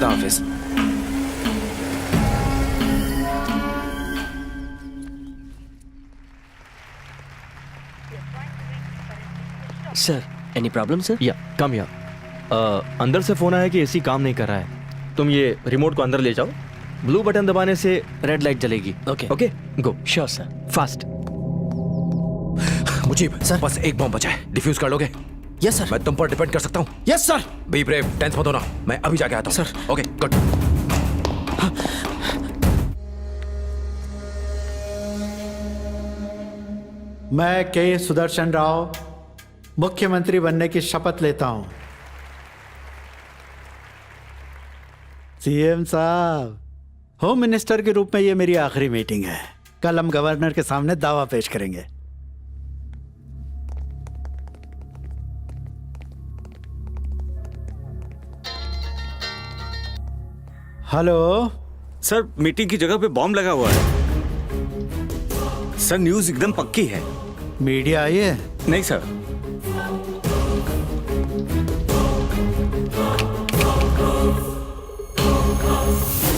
खुदा हाफिज। Sir, any problem sir? या कम या अंदर से फोन आया कि एसी काम नहीं कर रहा है। तुम ये रिमोट को अंदर ले जाओ, ब्लू बटन दबाने से रेड लाइट जलेगी। Okay okay go. Sure sir. Fast. Mujeeb sir, बस एक बॉम्ब बचा है, डिफ्यूज कर लोगे? Yes sir. मैं तुम पर डिपेंड कर सकता हूँ। Yes sir. Be brave, tense मत होना, मैं अभी जाके आता हूँ। सर। Okay good. मैं के सुदर्शन राव मुख्यमंत्री बनने की शपथ लेता हूं। सीएम साहब, होम मिनिस्टर के रूप में ये मेरी आखिरी मीटिंग है। कल हम गवर्नर के सामने दावा पेश करेंगे। हेलो सर, मीटिंग की जगह पे बॉम्ब लगा हुआ है। सर, न्यूज़ एकदम पक्की है। मीडिया आई है? नहीं सर।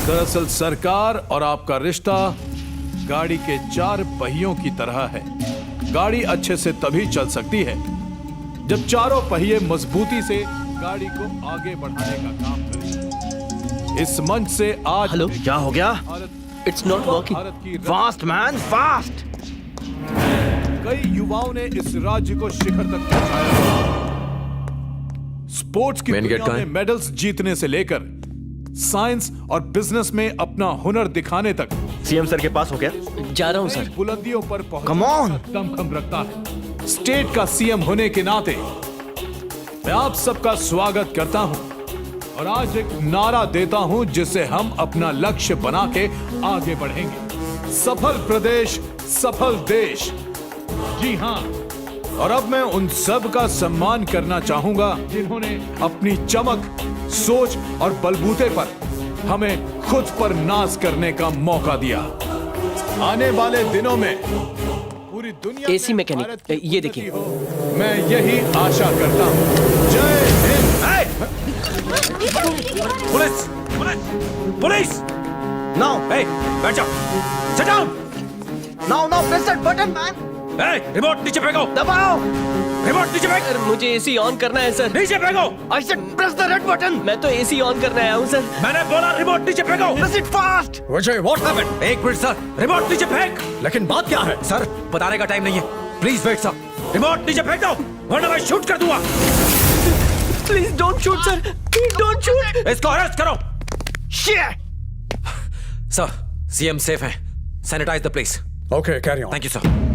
दरअसल सरकार और आपका रिश्ता गाड़ी के 4 पहियों की तरह है। गाड़ी अच्छे से तभी चल सकती है जब चारों पहिए मजबूती से गाड़ी को आगे बढ़ाने का काम करें। इस मंच से आज हेलो, क्या हो गया? It's not working. भारत की फास्ट मैन फास्ट। कई युवाओं ने इस राज्य को शिखर तक पहुंचाया। स्पोर्ट्स की मेन गेट दुनिया कहाँ में है? मेडल्स जीतने से लेकर साइंस और बिजनेस में अपना हुनर दिखाने तक सीएम सर के पास हो गया? जा रहा हूँ नई सर। बुलंदियों पर Come on! पहुंचने का दमखम रखता है। स्टेट का सीएम होने के नाते मैं आप सबका स्वागत करता हूं और आज एक नारा देता हूं जिससे हम अपना लक्ष्य बना के आगे बढ़ेंगे। सफल प्रदेश, सफल देश। जी हां, और अब मैं उन सब का सम्मान करना चाहूंगा जिन्होंने अपनी चमक, सोच और बलबूते पर हमें खुद पर नाज करने का मौका दिया। आने वाले दिनों में पूरी दुनिया एसी में मैकेनिक, भारत की ये देखिए। उन्नति हो, मैं यही आशा करता हूं। जय हिंद। पुलिस पुलिस नाउ ए, बैठ जाओ, sit down. Now press that button man. A, remote नीचे फेंको, दबाओ। रिमोट नीचे फेंक, सर, मुझे एसी ऑन करना है सर। नीचे फेंको। I said press the red button. मैं तो एसी ऑन करने आया हूँ सर। मैंने बोला रिमोट नीचे फेंको। Press it fast. Vijay, what happened? एक मिनट सर, रिमोट नीचे फेंक। लेकिन बात क्या है? सर, बताने का टाइम नहीं है। प्लीज वेट सर, रिमोट नीचे फेंक दो वरना मैं शूट कर दूंगा। Please don't shoot sir, please don't shoot. इसको अरेस्ट करो। शिट। सर, सीएम सेफ है। Sanitise the place. Okay, carry on. Thank you sir.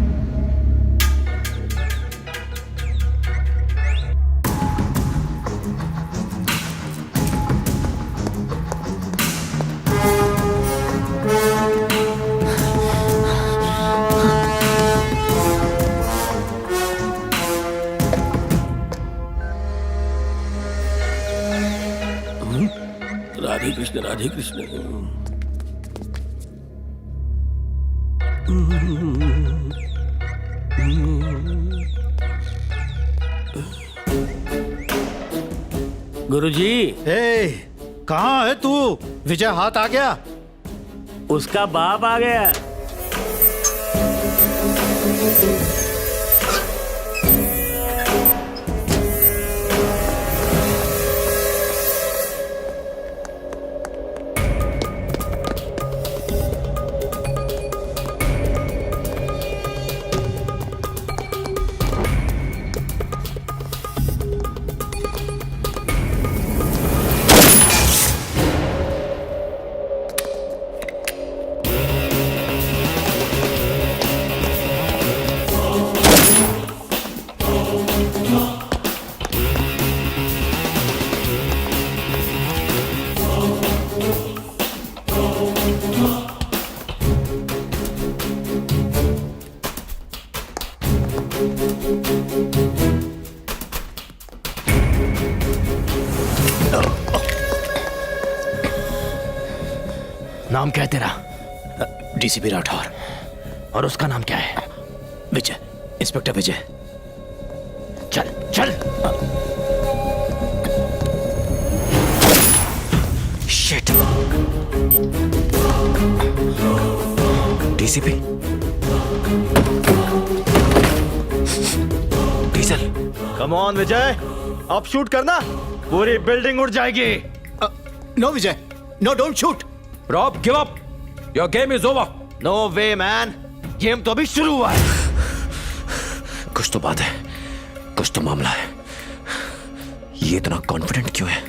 Radhe Krishna, Radhe Krishna. Guruji, ए, कहाँ है तू? विजय हाथ आ गया? उसका बाप आ गया। नाम क्या है तेरा? डीसीपी राठौर। और उसका नाम क्या है? विजय, इंस्पेक्टर विजय। चल चल। Shit. DCP, diesel. Come on Vijay, अब शूट करना, पूरी बिल्डिंग उड़ जाएगी। No Vijay, no don't shoot. Rob, give up, your game is over. No way man, game तो अभी शुरू हुआ है। कुछ तो बात है, कुछ तो मामला है। ये इतना कॉन्फिडेंट क्यों है?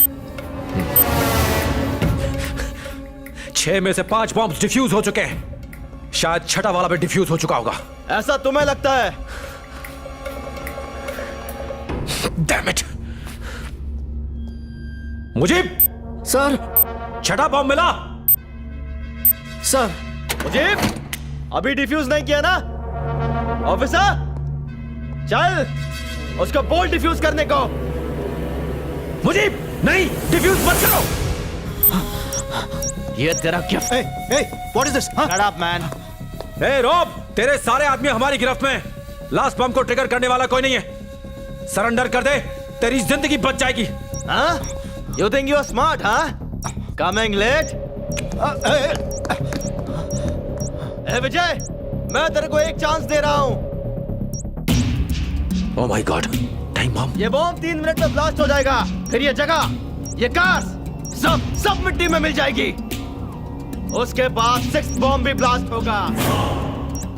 6 में से 5 बॉम्ब डिफ्यूज हो चुके हैं। शायद छठा वाला भी डिफ्यूज हो चुका होगा। ऐसा तुम्हें लगता है? Damn it. मुजीब, सर, छठा बॉम्ब मिला? सर। मुजीब, अभी डिफ्यूज नहीं किया ना? ऑफिसर, चल उसको बोल डिफ्यूज करने को। मुजीब, नहीं, डिफ्यूज मत करो। ये तेरा gift. What is this? Shut up, man. ए रॉब, तेरे सारे आदमी हमारी गिरफ्त में। लास्ट बम को ट्रिगर करने वाला कोई नहीं है। सरेंडर कर दे, तेरी जिंदगी बच जाएगी। हाँ? You think you are smart, huh? Coming late? ए विजय, मैं तेरे को एक चांस दे रहा हूं। Oh my God, time bomb. ये बॉम्ब 3 मिनट में ब्लास्ट हो जाएगा। फिर ये जगह, ये कार्स, सब मिट्टी में मिल जाएगी। उसके बाद 6th बॉम्ब भी ब्लास्ट होगा।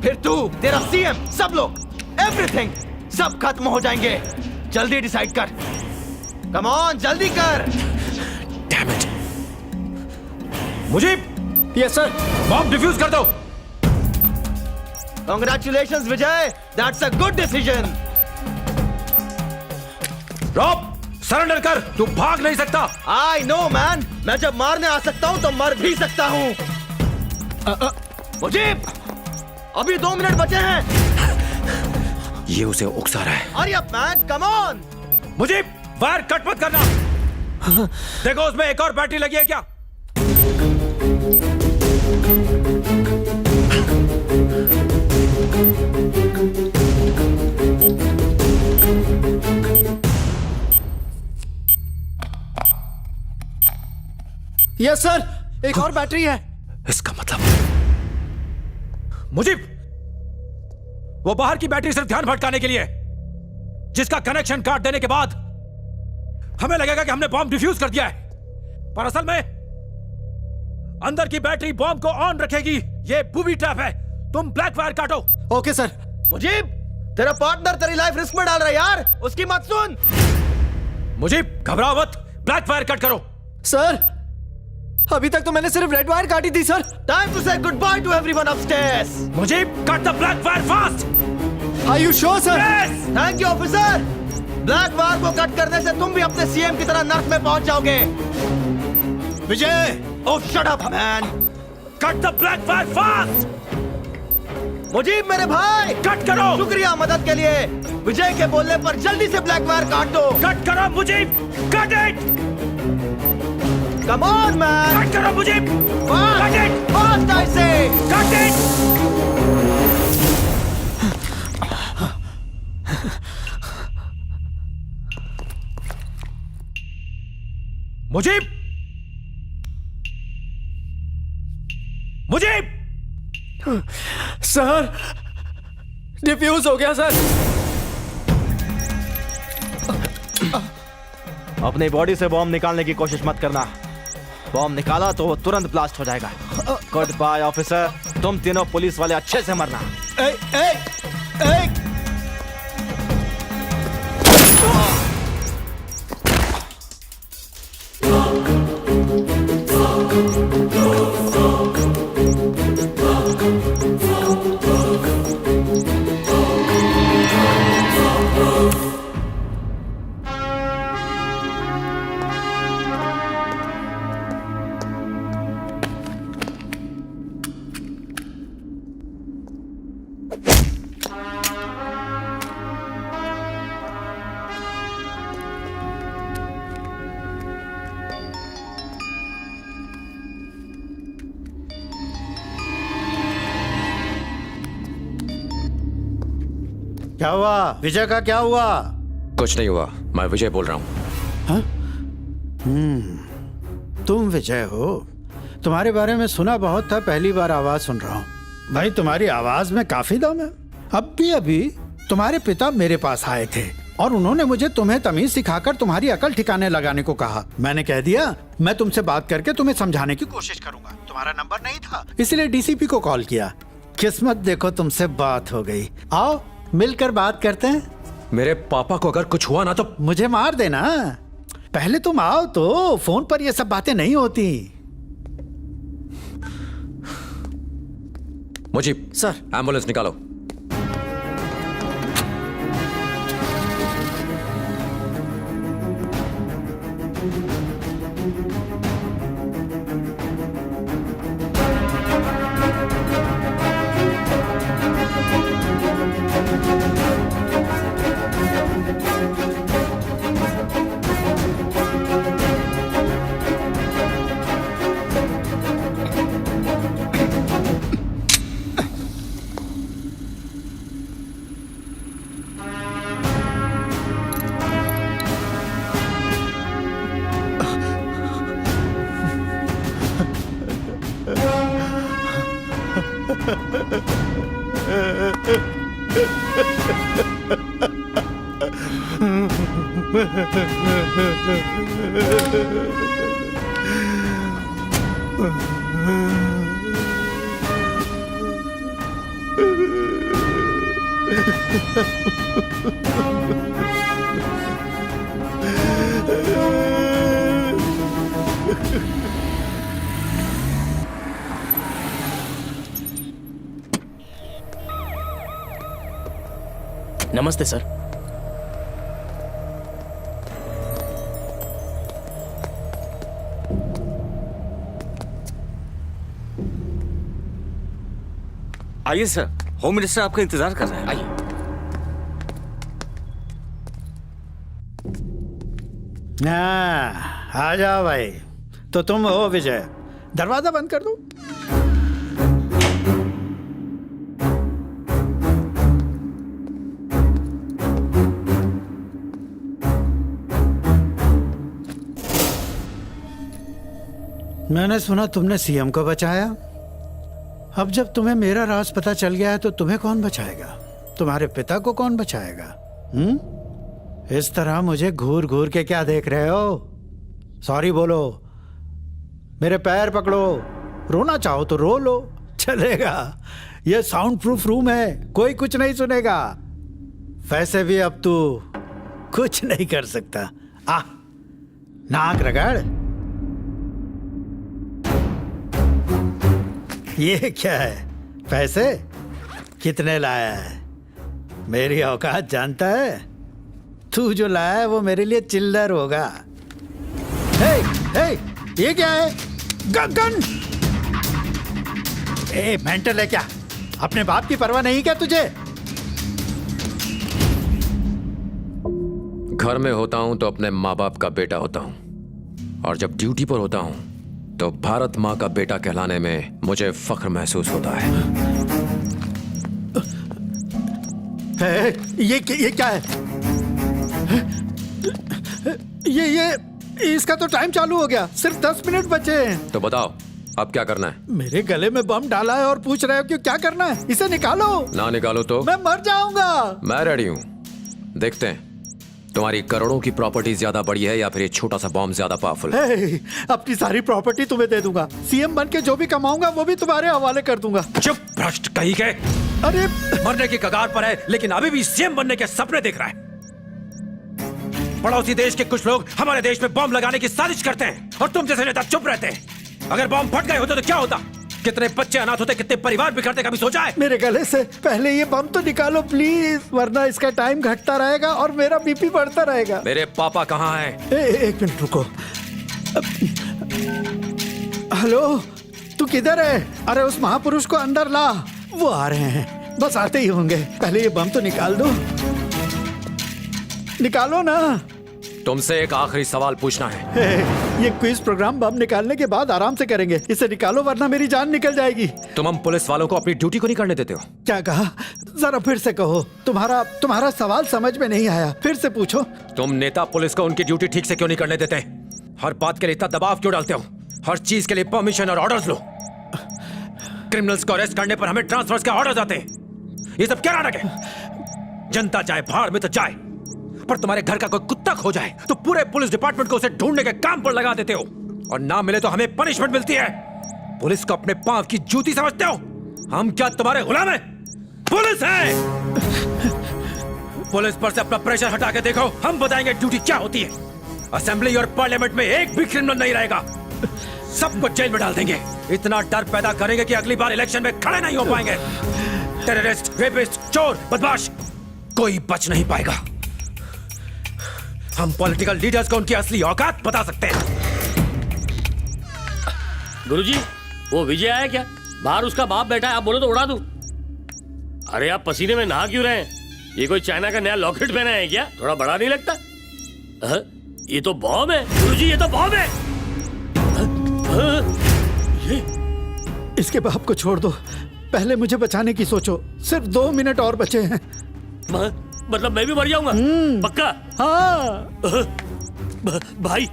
फिर तू, तेरा सीएम, सब लोग, एवरीथिंग, सब खत्म हो जाएंगे। जल्दी डिसाइड कर। कम ऑन, जल्दी कर। Damn it. Mujeeb, yes sir. Bomb defuse कर दो। Congratulations, Vijay, that's a good decision. Rob, surrender कर, तू भाग नहीं सकता। I know, man. मैं जब मारने आ सकता हूँ तो मर भी सकता हूँ। मुजीब, अभी 2 मिनट बचे हैं। ये उसे उकसा रहा है। Hurry up, man. Come on. Mujeeb, wire cut मत करना। देखो उसमें एक और बैटरी लगी है क्या? यस सर, एक और बैटरी है। इसका मतलब मुजीब, वो बाहर की बैटरी सिर्फ ध्यान भटकाने के लिए है, जिसका कनेक्शन काट देने के बाद हमें लगेगा कि हमने बॉम्ब डिफ्यूज कर दिया है, पर असल में अंदर की बैटरी बॉम्ब को ऑन रखेगी। ये बूबी ट्रैप है। तुम ब्लैक वायर काटो। Okay sir. मुजीब, तेरा पार्टनर तेरी लाइफ रिस्क में डाल रहा है यार, उसकी मत सुन। मुजीब, घबराओ मत, ब्लैक वायर कट करो। सर, अभी तक तो मैंने सिर्फ रेड वायर काटी थी sir. Time to say good bye to everyone upstairs. Mujeeb, cut the black wire fast. Are you sure sir? Yes! Thank you officer. Black wire को कट करने से तुम भी अपने सीएम की तरह नर्क में पहुंच जाओगे। Vijay, oh shut up man. Cut the black wire fast. Mujeeb मेरे भाई, कट करो। शुक्रिया मदद के लिए। विजय के बोलने पर जल्दी से ब्लैक वायर काट दो। कट करो Mujeeb, cut it. Come on man, cut करो Mujeeb, cut it fast I say. Cut it. Mujeeb, Mujeeb. Sir, defuse हो गया सर। अपनी बॉडी से बॉम्ब निकालने की कोशिश मत करना। बॉम्ब निकाला तो वो तुरंत ब्लास्ट हो जाएगा। गुड बाय ऑफिसर, तुम तीनों पुलिस वाले अच्छे से मरना। क्या हुआ? विजय का क्या हुआ? कुछ नहीं हुआ, मैं विजय बोल रहा हूं। तुम विजय हो? तुम्हारे बारे में सुना बहुत था, पहली बार आवाज सुन रहा हूँ। भाई तुम्हारी आवाज में काफी दम है। अभी तुम्हारे पिता मेरे पास आए थे और उन्होंने मुझे तुम्हें तमीज सिखाकर तुम्हारी अकल ठिकाने लगाने को कहा। मैंने कह दिया मैं तुमसे बात करके तुम्हें समझाने की कोशिश करूंगा। तुम्हारा नंबर नहीं था, इसलिए डीसीपी को कॉल किया। किस्मत देखो, तुमसे बात हो गई। आओ मिलकर बात करते हैं। मेरे पापा को अगर कुछ हुआ ना तो मुझे मार देना। पहले तुम आओ तो, फोन पर ये सब बातें नहीं होती। मुझे सर। एम्बुलेंस निकालो। नमस्ते सर। आइए सर, होम मिनिस्टर आपका इंतजार कर रहे हैं। आइए। आ जाओ भाई। तो तुम हो विजय, दरवाजा बंद कर दो। मैंने सुना तुमने सीएम को बचाया। अब जब तुम्हें मेरा राज पता चल गया है तो तुम्हें कौन बचाएगा? तुम्हारे पिता को कौन बचाएगा? इस तरह मुझे घूर घूर के क्या देख रहे हो? सॉरी बोलो, मेरे पैर पकड़ो, रोना चाहो तो रो लो, चलेगा। ये साउंड प्रूफ रूम है, कोई कुछ नहीं सुनेगा। वैसे भी अब तू कुछ नहीं कर सकता। आ, नाक रगड़। ये क्या है? पैसे कितने लाया है? मेरी औकात जानता है? तू जो लाया है वो मेरे लिए चिल्लर होगा। हे, हे, ये क्या है? गन! ए, मेंटल है क्या? अपने बाप की परवाह नहीं क्या तुझे? घर में होता हूं तो अपने माँ बाप का बेटा होता हूं, और जब ड्यूटी पर होता हूं तो भारत माँ का बेटा कहलाने में मुझे फख्र महसूस होता है। ये क्या है? ये इसका तो टाइम चालू हो गया, सिर्फ 10 मिनट बचे हैं। तो बताओ अब क्या करना है? मेरे गले में बम डाला है और पूछ रहे हो कि क्या करना है? इसे निकालो। ना निकालो तो मैं मर जाऊंगा। मैं रेडी हूँ। देखते हैं तुम्हारी करोड़ों की प्रॉपर्टी ज्यादा बड़ी है या फिर ये छोटा सा बॉम्ब ज्यादा पावरफुल है। अपनी सारी प्रॉपर्टी तुम्हें दे दूंगा। सीएम बन के जो भी कमाऊंगा वो भी तुम्हारे हवाले कर दूंगा। चुप भ्रष्ट कहीं के। अरे मरने की कगार पर है लेकिन अभी भी सीएम बनने के सपने देख रहा है। पड़ोसी देश के कुछ लोग हमारे देश में बॉम्ब लगाने की साजिश करते हैं और तुम जैसे नेता चुप रहते हैं। अगर बॉम्ब फट गए होते तो क्या होता? कितने बच्चे अनाथ होते, कितने परिवार बिखरते, कभी सोचा है? मेरे गले से पहले ये बम तो निकालो प्लीज, वरना इसका टाइम घटता रहेगा और मेरा बीपी बढ़ता रहेगा। मेरे पापा कहाँ हैं? एक मिनट रुको। हेलो, तू किधर है? अरे उस महापुरुष को अंदर ला, वो आ रहे हैं, बस आते ही होंगे। पहले ये बम तो निकाल दो, निकालो ना। तुमसे एक आखिरी सवाल पूछना है। ये क्विज प्रोग्राम बम निकालने के बाद आराम से करेंगे। इसे निकालो वरना मेरी जान निकल जाएगी। तुम हम पुलिस वालों को अपनी ड्यूटी को नहीं करने देते हो? क्या कहा? जरा फिर से कहो। तुम्हारा सवाल समझ में नहीं आया, फिर से पूछो। तुम नेता पुलिस को उनकी ड्यूटी ठीक से क्यों नहीं करने देते? हर बात के लिए इतना दबाव क्यों डालते हो? हर चीज के लिए परमिशन और ऑर्डर्स लो। क्रिमिनल्स को अरेस्ट करने पर हमें ट्रांसफर्स के ऑर्डर्स आते हैं। ये सब क्या नाटक है? जनता चाहे भाड़ में तो जाए, पर तुम्हारे घर का कोई कुत्ता खो जाए तो पूरे पुलिस डिपार्टमेंट को उसे ढूंढने के काम पर लगा देते हो, और ना मिले तो हमें पनिशमेंट मिलती है। पुलिस को अपने पांव की जूती समझते हो? हम क्या तुम्हारे गुलाम हैं? पुलिस है। पुलिस पर से अपना प्रेशर हटा के देखो, हम बताएंगे ड्यूटी क्या होती है। असेंबली और पार्लियामेंट में एक भी क्रिमिनल नहीं रहेगा, सबको जेल में डाल देंगे। इतना डर पैदा करेंगे कि अगली बार इलेक्शन में खड़े नहीं हो पाएंगे। टेररिस्ट, रेपिस्ट, चोर, बदमाश, कोई बच नहीं पाएगा। हम पॉलिटिकल लीडर्स को उनकी असली औकात बता सकते हैं। गुरुजी, वो विजय आया क्या? बाहर उसका बाप बैठा है, आप बोलो तो उड़ा दूं। अरे आप पसीने में नहा क्यों रहे हैं? ये कोई चाइना का नया लॉकेट पहना है क्या? थोड़ा बड़ा नहीं लगता? ये तो बॉम्ब है गुरुजी, ये तो बॉम्ब है। ये इसके बाप को छोड़ दो, पहले मुझे बचाने की सोचो। सिर्फ 2 मिनट और बचे हैं। मतलब मैं भी मर जाऊंगा? पक्का? हाँ। भाई,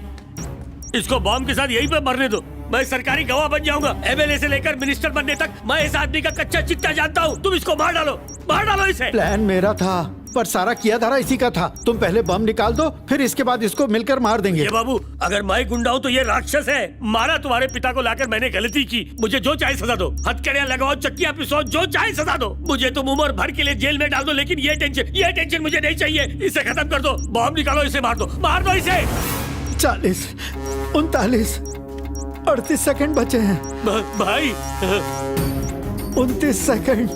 इसको बॉम्ब के साथ यहीं पे मरने दो। मैं सरकारी गवाह बन जाऊंगा। एमएलए से लेकर मिनिस्टर बनने तक मैं इस आदमी का कच्चा चिट्टा जानता हूँ। तुम इसको मार डालो इसे। प्लान मेरा था, पर सारा किया धारा इसी का था। तुम पहले बम निकाल दो, फिर इसके बाद इसको मिलकर मार देंगे। ये बाबू, अगर मैं गुंडा हूँ तो ये राक्षस है। मारा तुम्हारे पिता को लाकर मैंने गलती की। मुझे जो चाहे सजा दो, हथकड़ियां लगाओ, चक्कियां पिसो, जो चाहे सजा दो। मुझे तुम उम्र भर के लिए जेल में डाल दो, लेकिन ये टेंशन मुझे नहीं चाहिए। इसे खत्म कर दो। बॉम्ब निकालो, इसे मार दो इसे। 40, 39, 38 सेकंड बचे हैं। भाई 29 सेकंड,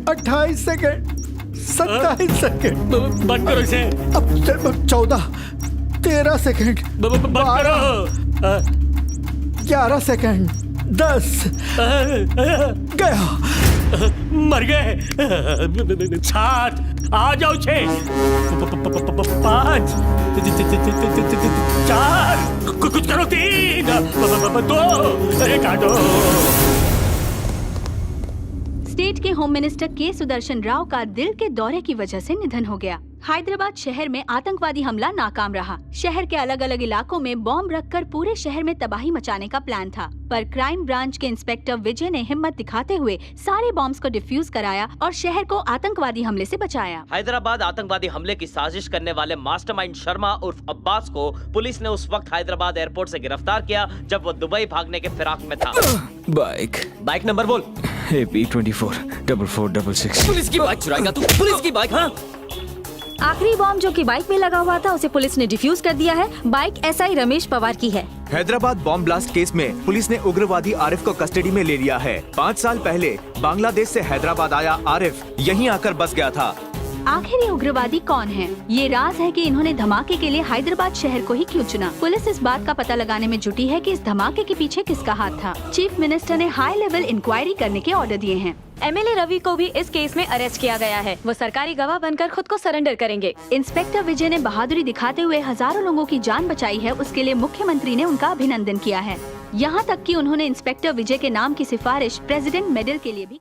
28 सेकंड, 27 सेकंड। बंद करो इसे। अब 14, 13 सेकंड, बंद करो। 11 सेकंड, 10 गया। मर गए। 7, आ जाओ। 6, 5, 4, कुछ करो। 3, 2, अरे काटो। स्टेट के होम मिनिस्टर के सुदर्शन राव का दिल के दौरे की वजह से निधन हो गया। हैदराबाद शहर में आतंकवादी हमला नाकाम रहा। शहर के अलग अलग इलाकों में बॉम्ब रखकर पूरे शहर में तबाही मचाने का प्लान था, पर क्राइम ब्रांच के इंस्पेक्टर विजय ने हिम्मत दिखाते हुए सारे बॉम्ब्स को डिफ्यूज कराया और शहर को आतंकवादी हमले से बचाया। हैदराबाद आतंकवादी हमले की साजिश करने वाले मास्टरमाइंड शर्मा उर्फ अब्बास को पुलिस ने उस वक्त हैदराबाद एयरपोर्ट से गिरफ्तार किया जब वो दुबई भागने के फिराक में था। बाइक नंबर बोल। AP24 4466। पुलिस की बाइक चुराएगा तू? पुलिस की बाइक? हाँ। आखिरी बॉम्ब जो कि बाइक में लगा हुआ था उसे पुलिस ने डिफ्यूज कर दिया है। बाइक SI रमेश पवार की है। हैदराबाद बॉम्ब ब्लास्ट केस में पुलिस ने उग्रवादी आरिफ को कस्टडी में ले लिया है। 5 साल पहले बांग्लादेश से हैदराबाद आया आरिफ यहीं आकर बस गया था। आखिर ये उग्रवादी कौन है? ये राज है कि इन्होंने धमाके के लिए हैदराबाद शहर को ही क्यों चुना। पुलिस इस बात का पता लगाने में जुटी है कि इस धमाके के पीछे किसका हाथ था। चीफ मिनिस्टर ने हाई लेवल इंक्वायरी करने के ऑर्डर दिए हैं। MLA रवि को भी इस केस में अरेस्ट किया गया है। वो सरकारी गवाह बनकर खुद को सरेंडर करेंगे। इंस्पेक्टर विजय ने बहादुरी दिखाते हुए हजारों लोगों की जान बचाई है, उसके लिए मुख्यमंत्री ने उनका अभिनंदन किया है। यहाँ तक कि उन्होंने इंस्पेक्टर विजय के नाम की सिफारिश प्रेसिडेंट मेडल के लिए भी